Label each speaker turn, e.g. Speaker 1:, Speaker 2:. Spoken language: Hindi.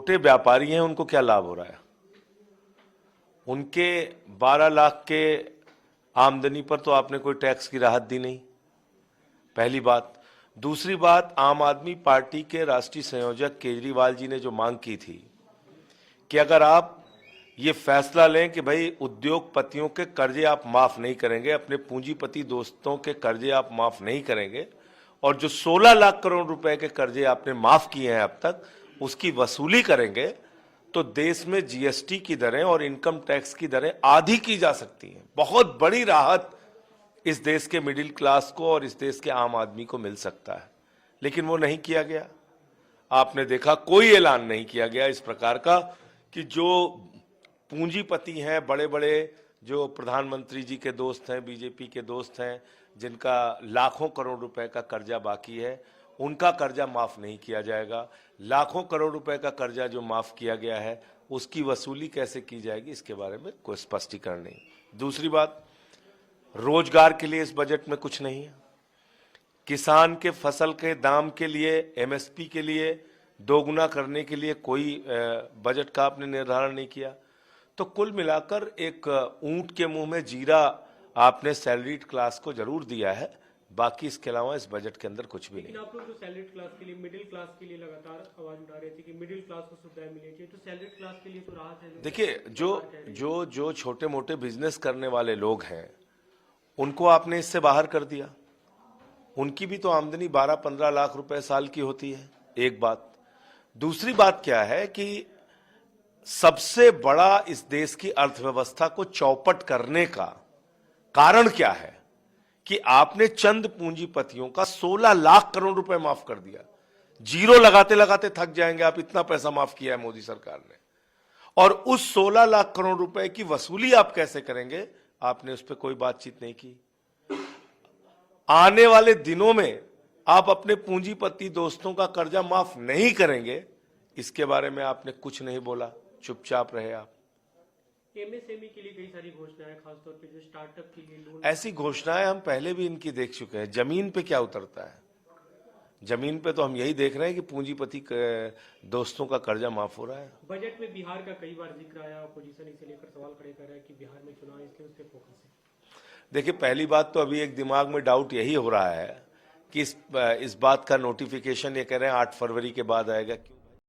Speaker 1: छोटे व्यापारी हैं उनको क्या लाभ हो रहा है? उनके 12 लाख के आमदनी पर तो आपने कोई टैक्स की राहत दी नहीं, पहली बात। दूसरी बात, आम आदमी पार्टी के राष्ट्रीय संयोजक केजरीवाल जी ने जो मांग की थी कि अगर आप ये फैसला लें कि भाई उद्योगपतियों के कर्जे आप माफ नहीं करेंगे, अपने पूंजीपति दोस्तों के कर्जे आप माफ नहीं करेंगे, और जो 16 लाख करोड़ रुपए के कर्जे आपने माफ किए हैं अब तक उसकी वसूली करेंगे, तो देश में जीएसटी की दरें और इनकम टैक्स की दरें आधी की जा सकती हैं। बहुत बड़ी राहत इस देश के मिडिल क्लास को और इस देश के आम आदमी को मिल सकता है, लेकिन वो नहीं किया गया। आपने देखा कोई ऐलान नहीं किया गया इस प्रकार का कि जो पूंजीपति हैं, बड़े बड़े जो प्रधानमंत्री जी के दोस्त हैं, बीजेपी के दोस्त हैं, जिनका लाखों करोड़ रुपए का कर्जा बाकी है, उनका कर्जा माफ नहीं किया जाएगा। लाखों करोड़ रुपए का कर्जा जो माफ किया गया है उसकी वसूली कैसे की जाएगी, इसके बारे में कोई स्पष्टीकरण नहीं। दूसरी बात, रोजगार के लिए इस बजट में कुछ नहीं है। किसान के फसल के दाम के लिए, एमएसपी के लिए दोगुना करने के लिए कोई बजट का आपने निर्धारण नहीं किया। तो कुल मिलाकर एक ऊंट के मुंह में जीरा आपने सैलरीड क्लास को जरूर दिया है, बाकी इसके अलावा इस बजट के अंदर कुछ भी नहीं।
Speaker 2: आप लोग जो सैलरीड क्लास के लिए, मिडिल क्लास के लिए लगातार आवाज उठा रहे थे कि मिडिल क्लास को सुविधाएं मिलनी चाहिए, तो सैलरीड क्लास के लिए तो राहत है।
Speaker 1: देखिए, जो छोटे मोटे बिजनेस करने वाले लोग हैं उनको आपने इससे बाहर कर दिया। उनकी भी तो आमदनी 12-15 लाख रुपए साल की होती है, एक बात। दूसरी बात क्या है कि सबसे बड़ा इस देश की अर्थव्यवस्था को चौपट करने का कारण क्या है कि आपने चंद पूंजीपतियों का 16 लाख करोड़ रुपए माफ कर दिया। जीरो लगाते लगाते थक जाएंगे आप, इतना पैसा माफ किया है मोदी सरकार ने। और उस 16 लाख करोड़ रुपए की वसूली आप कैसे करेंगे, आपने उस पर कोई बातचीत नहीं की। आने वाले दिनों में आप अपने पूंजीपति दोस्तों का कर्जा माफ नहीं करेंगे, इसके बारे में आपने कुछ नहीं बोला, चुपचाप रहे आप।
Speaker 2: एमएसएमई के लिए कई सारी घोषणाएं, खासतौर पे जो स्टार्टअप के लिए लोन,
Speaker 1: ऐसी घोषणाएं हम पहले भी इनकी देख चुके हैं। जमीन पे क्या उतरता है? जमीन पे तो हम यही देख रहे हैं कि पूंजीपति दोस्तों का कर्जा माफ हो रहा है।
Speaker 2: बजट में बिहार का कई बार जिक्र आया, अपोजिशन इसे लेकर सवाल खड़े कर रहा है कि बिहार में चुनाव, इसलिए उस पर फोकस है।
Speaker 1: देखिए, पहली बात तो अभी एक दिमाग में डाउट यही हो रहा है कि इस बात का नोटिफिकेशन ये कह रहे हैं 8 फरवरी के बाद आएगा।